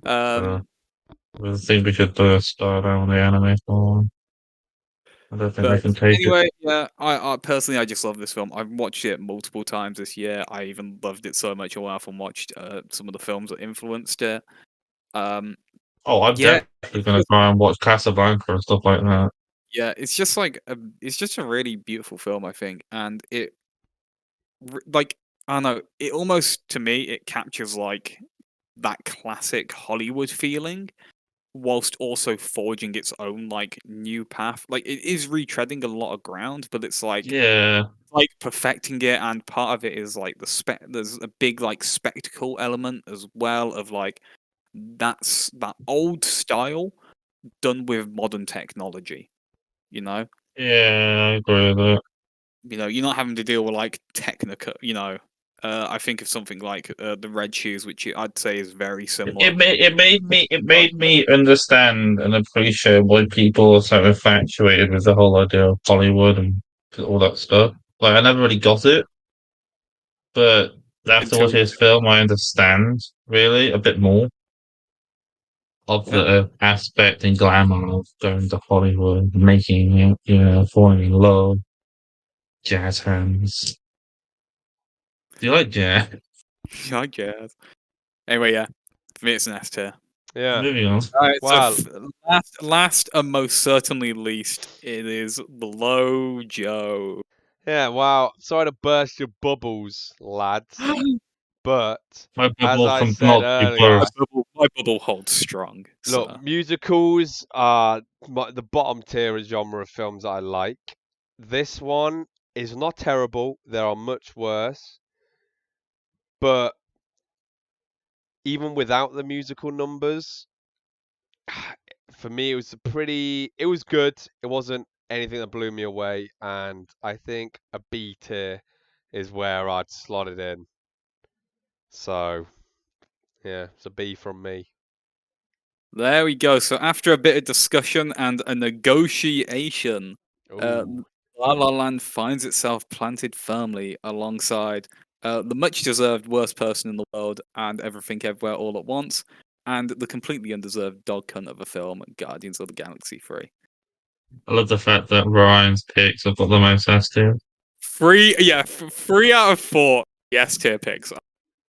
Uh, um, I think we should start down the anime one. I don't think they but can take it. anyway, yeah. I personally I just love this film. I've watched it multiple times this year. I even loved it so much I went off and watched some of the films that influenced it. Um, Oh, I'm yeah, definitely going to try and watch Casablanca and stuff like that. yeah. It's just like it's just a really beautiful film, I think, and like I don't know. It almost to me it captures like that classic Hollywood feeling whilst also forging its own like new path. Like it is retreading a lot of ground, but it's Yeah, like perfecting it, and part of it is like there's a big like spectacle element as well of like that's that old style done with modern technology, you know? yeah, I agree with that. You know, you're not having to deal with like Technica, you know. I think of something like the Red Shoes, which I'd say is very similar. It made me understand and appreciate why people are so infatuated with the whole idea of Hollywood and all that stuff. Like I never really got it, but after Until watching you, this film, I understand really a bit more of yeah, the aspect and glamour of going to Hollywood, making it, falling in love, jazz hands. Do you like jazz? I guess. Anyway, yeah, for me it's an S tier. Yeah. Moving on. All right, so Well, last and most certainly least, it is below Joe. yeah. Well, sorry to burst your bubbles, lads, but My as bubble I from said not be earlier, burst. My bubble holds strong. look, So musicals are the bottom tier of genre of films that I like. This one is not terrible. There are much worse, but even without the musical numbers, for me it was good. It wasn't anything that blew me away, and I think a B tier is where I'd slot it in. So yeah, it's a B from me. there we go. So after a bit of discussion and a negotiation, uh, Ooh. La La Land finds itself planted firmly alongside the much-deserved worst person in the world and Everything Everywhere All at Once, and the completely undeserved dog cunt of a film, Guardians of the Galaxy 3. I love the fact that Ryan's picks have got the most S tier. Three out of four yes tier picks are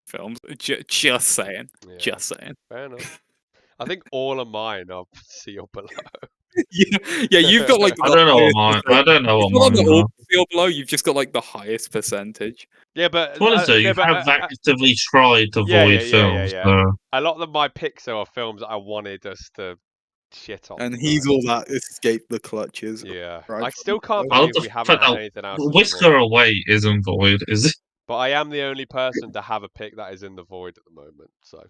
films. Just saying, Yeah, just saying. fair enough. I think all of mine are C or below. Yeah, yeah, you've got like I the don't know what highest mine. I percentage. don't know It's what not on the mine all are. feel below. You've just got like the highest percentage. Yeah, but What is it? no, You but have actively tried to yeah, yeah, avoid yeah, yeah, films. yeah. So A lot of my picks are films that I wanted us to shit on And he's tonight. all that escape the clutches. Yeah, Right I still can't I love believe the we haven't fact had that anything else in the Whisker void. Away isn't void, is it? But I am the only person to have a pick that is in the void at the moment, so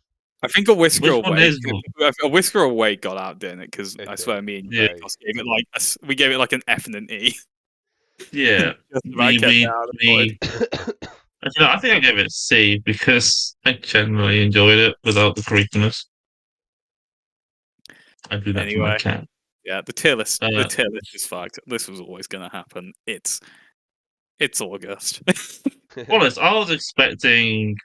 I think a whisker Which one away. is void? A whisker away got out, didn't it? Because it I did. swear, me and Yeah, Nikos gave it like we gave it like an F and an E. yeah. Just about kept it out of the void. We. Actually, no, I think I gave it a C because I generally enjoyed it without the creepiness. I do that to my Anyway, cat. yeah, the tier list. The Uh, tier list is fucked. This was always going to happen. It's August. honest, I was expecting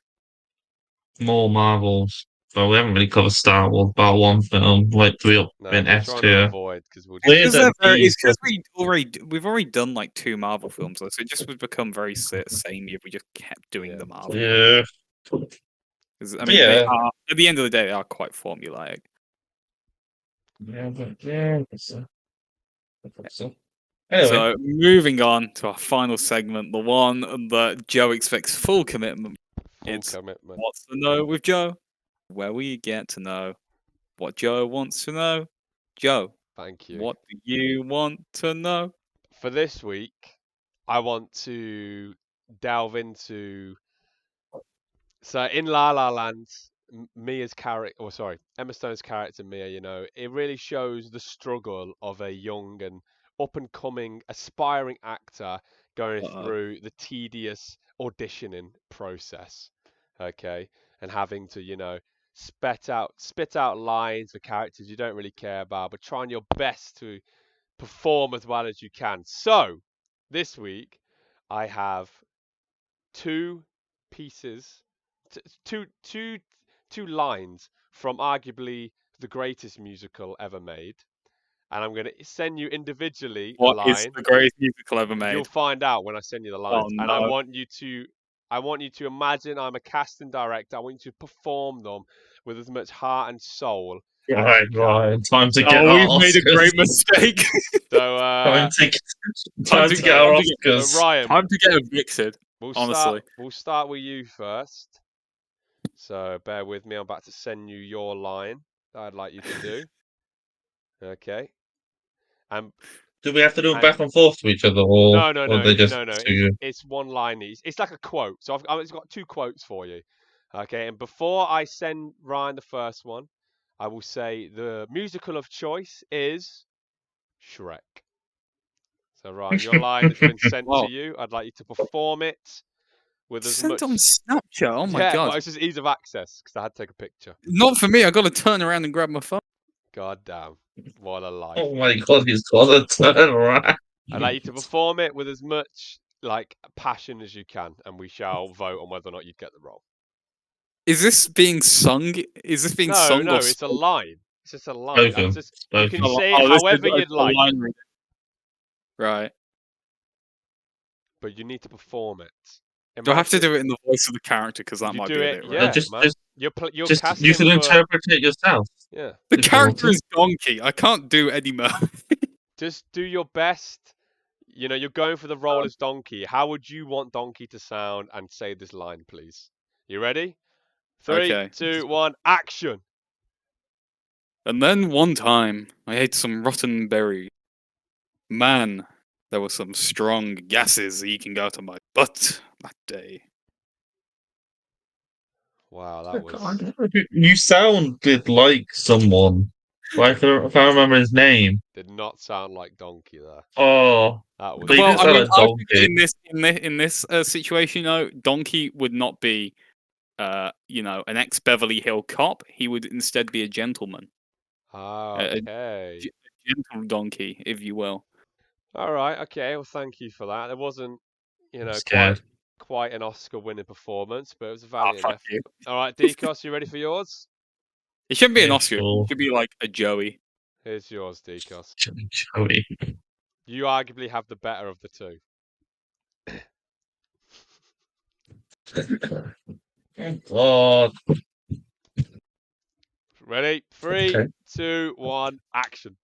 more Marvels, but we haven't really covered Star Wars bar one film. Like three up No, in we're S trying to tier. avoid because we'll just Weird get. that It's these because we've already done like two Marvel films, so it just would become very samey if we just kept doing Yeah, the Marvel. yeah, 'Cause, I mean, they yeah, are at the end of the day, they are quite formulaic. yeah, but yeah. I think so. Anyway, So moving on to our final segment, the one that Joe expects full commitment. full It's commitment. What's to Know with Joe, where we get to know what Joe wants to know. Joe, Thank you. what do you want to know? For this week, I want to delve into. So in La La Land, Mia's character, or sorry, Emma Stone's character Mia, it really shows the struggle of a young and up and coming aspiring actor going Uh-oh. through the tedious auditioning process. Okay, and having to, spit out lines for characters you don't really care about, but trying your best to perform as well as you can. So, this week I have two pieces, two lines from arguably the greatest musical ever made, and I'm going to send you individually a What is line. the greatest musical ever You'll made? find out when I send you the Oh lines, and no. I want you to imagine I'm a casting director. I want you to perform them with as much heart and soul as right, you can. right. Time to get Oh, our we've made a Oscars. great mistake. So, Time to time time to to time get so, our to get so Oscars. Ryan, time to get evicted. Honestly. we'll start with you first. So bear with me. I'm about to send you your line that I'd like you to do. Okay. And Do we have to do them And- back and forth to each other, or no, they just no, no. to you? It's one line. It's like a quote. So I've got 2 quotes for you. Okay. And before I send Ryan the first one, I will say the musical of choice is Shrek. So Ryan, your line has been sent to Wow. you. I'd like you to perform it with as Sent much. on Snapchat. Oh my Yeah, god. but it's just ease of access because I had to take a picture. Not for me. I got to turn around and grab my phone. God damn, what a life. Oh my god, he's got a turn around. I'd like you to perform it with as much like passion as you can, and we shall vote on whether or not you'd get the role. Is this being sung? Is this being sung or No, it's a spoken? line. It's just a line. Spoken. You can Spoken. say it This is however a you'd like, line reading. Right. but you need to perform it. Do I have to do it in the voice of the character? Because that You might do be a it, bit yeah, rare. Just, man. just, You're just, you casting can for interpret it yourself. yeah. The if you want character to. is Donkey. I can't do any more. Just do your best. You know, you're going for the role as Donkey. How would you want Donkey to sound? And say this line, please. You ready? 3, Okay. 2, 1, action. And then one time, I ate some rotten berry. Man, there were some strong gases leaking out of my butt that day. Wow, that was You sounded like someone. Like, if I remember his name. did not sound like Donkey there. Oh, That was but he Well, didn't I sound mean, like arguably Donkey. in this situation, though, Donkey would not be, an ex-Beverly Hill cop. He would instead be a gentleman, a okay. gentle donkey, if you will. All right. Okay. Well, thank you for that. It wasn't, I'm quite scared. an Oscar-winning performance, but it was a Oh, valiant fuck effort. you. All right, Decos, you ready for yours? It shouldn't be an Yeah, Oscar. It sure. should be like a Joey. Here's yours, Decos. Joey. You arguably have the better of the two. Oh, Ready? Three, okay. 2, 1, action.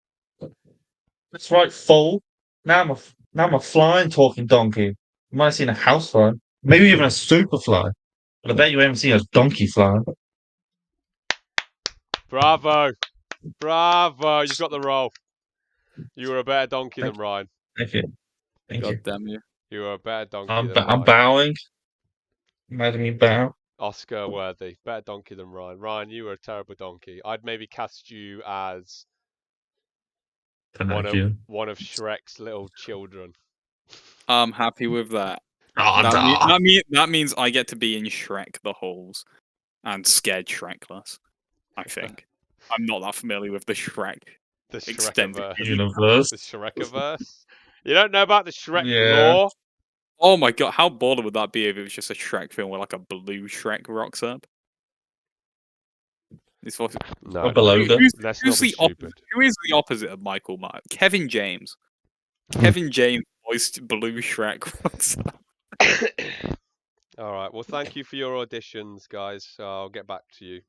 That's right, fool. Now I'm a flying talking donkey. You might have seen a house fly, maybe even a super fly. But I bet you haven't seen a donkey fly. Bravo. Bravo. You've got the role. You were a better donkey than Thank, Ryan. thank you. Thank God you. damn you. You were a better donkey than I'm Ryan. bowing. Madam, you bow. Oscar worthy. Better donkey than Ryan. Ryan, you were a terrible donkey. I'd maybe cast you as Pinocchio. one of Shrek's little children. I'm happy with that. Oh, That means I get to be in Shrek the Halls and scared Shrekless. I think. I'm not that familiar with the Shrek The extended Shrekiverse. universe. The Shrekiverse. You don't know about the Shrek Yeah. lore? Oh my god, how baller would that be if it was just a Shrek film where like a blue Shrek rocks up? It's what, No, A beloga. let's who's not be the opposite? stupid. Who is the opposite of Michael Myers? Kevin James. Kevin James voiced blue Shrek rocks up. All right. Well, thank you for your auditions, guys. I'll get back to you.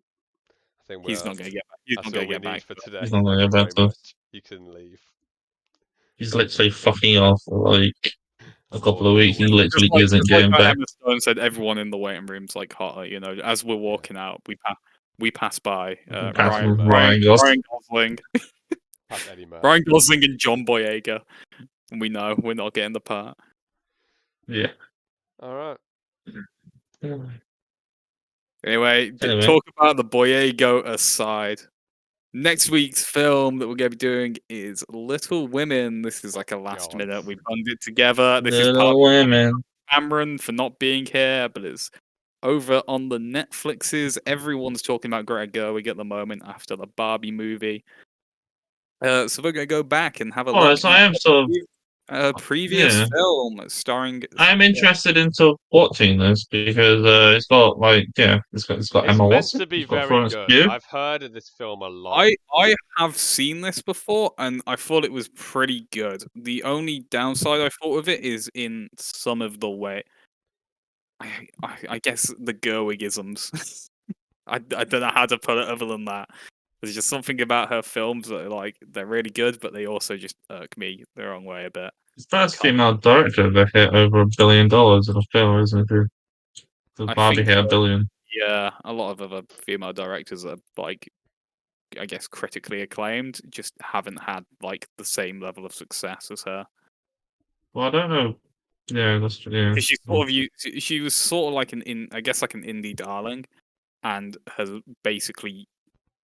I think He's not gonna get back. He's that's not all gonna we get need back. for today. He's not gonna Thank get you back very to us. much. You can leave. He's literally fucking off for like a couple of For weeks. He the win. literally isn't Just like getting that back. Emma Stone said, everyone in the waiting room's like hotter. As we're walking out, we pass by Pass Eddie with Murphy. Ryan Gosling. Ryan Gosling, Past Eddie Murphy. Ryan Gosling and John Boyega. And we know we're not getting the part. Yeah. All right. Anyway, Anyway. talk about the Boyega aside. Next week's film that we're going to be doing is Little Women. This is like a last God. minute. We bundled it together. This is Little women. Cameron for not being here, but it's over on the Netflixes. Everyone's talking about Greta Gerwig at the moment after the Barbie movie. So we're going to go back and have a look So I am sort of a previous yeah. film starring. I am interested into watching this because it's got it's got It's Emma meant Watson. to be It's got very Florence good. Pugh. I've heard of this film a lot. I have seen this before, and I thought it was pretty good. The only downside I thought of it is in some of the way. I guess the Gerwigisms. I don't know how to put it other than that. There's just something about her films that are like they're really good, but they also just irk me the wrong way a bit. It's the first female director that hit over $1 billion in a film, isn't it? The I Barbie think hit so. $1 billion. Yeah, a lot of other female directors are like I guess, critically acclaimed, just haven't had like the same level of success as her. Well, I don't know. Yeah, that's yeah. Because she was sort of like I guess like an indie darling, and has basically.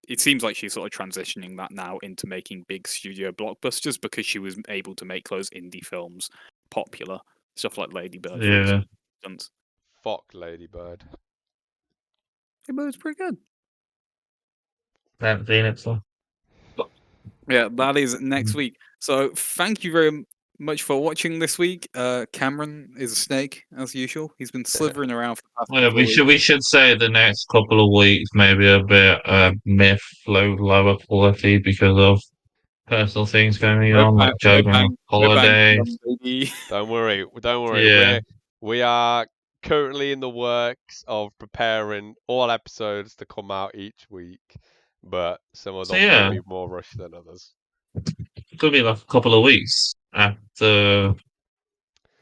It seems like she's sort of transitioning that now into making big studio blockbusters because she was able to make those indie films popular, stuff like Lady Bird, for Yeah, instance. Fuck Lady Bird. Lady Bird's pretty good. that Phoenix one. Yeah, that is next week. So thank you very much for watching this week. Cameron is a snake as usual. He's been slithering around for the past Yeah, couple of weeks. we should say the next couple of weeks maybe a bit lower quality because of personal things going We're on, back, like Joe going on we're banking holidays. on baby. Don't worry, don't worry. Yeah. We are currently in the works of preparing all episodes to come out each week, but some of So them will yeah, be more rushed than others. it could be like a couple of weeks after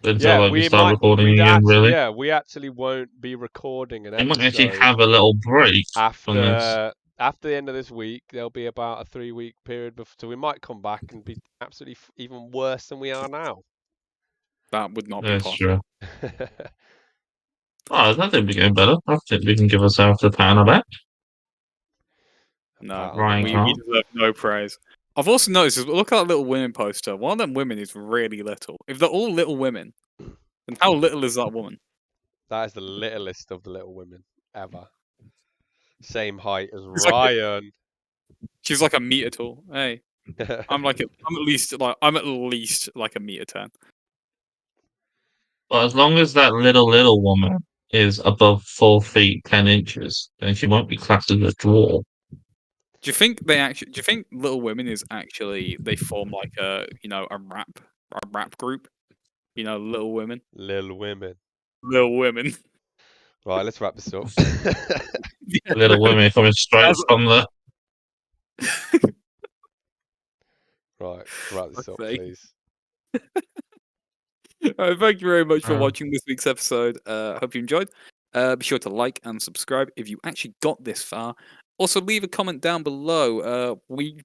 until Yeah, like we start recording again. Really, we actually won't be recording an we might actually episode have a little break from this. after the end of this week. There'll be about a 3 week period before, so we might come back and be absolutely even worse than we are now. That would not be That's true. possible. Oh, I think we're getting better. I think we can give ourselves a pat on the back. No, Ryan we can't. deserve no praise. I've also noticed, look at that Little Women poster. One of them women is really little. If they're all little women, then how little is that woman? That is the littlest of the Little Women ever. Same height as It's like Ryan. she's like a meter tall. Hey, I'm at least like a meter 10. But as long as that little woman is above 4 feet 10 inches, then she won't be classed as a dwarf. Do you think they actually? Do you think Little Women is actually they form like a rap group? You know, Little Women, Little Women. Little Women. Right, let's wrap this up. Yeah, Little women coming straight that's from the. Right, wrap this fuck's up, sake. please. Thank you very much for Uh, watching this week's episode. Hope you enjoyed. Be sure to like and subscribe if you actually got this far. Also, leave a comment down below.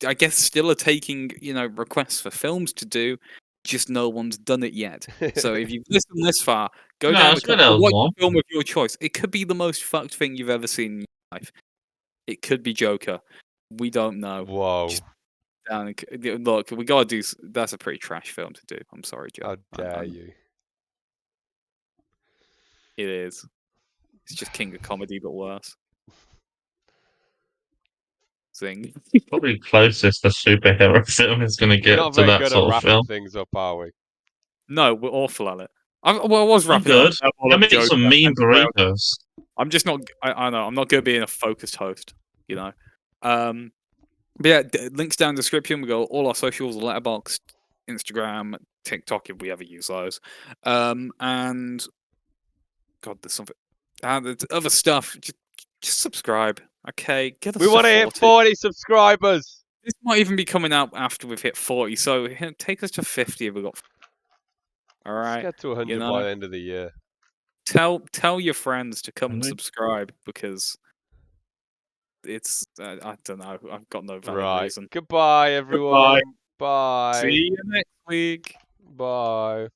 I guess, still are taking requests for films to do. Just no one's done it yet. So if you've listened this far, go no, down it's the good. comment. Watch One. a film of your choice. It could be the most fucked thing you've ever seen in your life. It could be Joker. We don't know. Whoa. Just down. Look, we gotta do. That's a pretty trash film to do. I'm sorry, Joe. How dare you? It is. It's just King of Comedy, but worse. Zing. Probably closest a superhero film is going to We're get not to very that good at sort of wrapping film. things up, are we? No, we're awful at it. I was I'm wrapping it up. good. All I up make Joker some mean and rail. burritos. I'm just not. I know. I'm not good at being a focused host. You know. But yeah, links down in the description. We got all our socials: Letterboxd, Instagram, TikTok, if we ever use those. And God, there's something. There's other stuff. Just subscribe. Okay, get us We to want to hit 40. 40 subscribers. This might even be coming out after we've hit 40. So take us to 50 if we got. All Let's right. get to 100 You by know, the end of the year. tell your friends to come and Really? subscribe because it's I don't know. I've got no valid Right. reason. Goodbye, Goodbye. everyone. Bye. See you next week. Bye.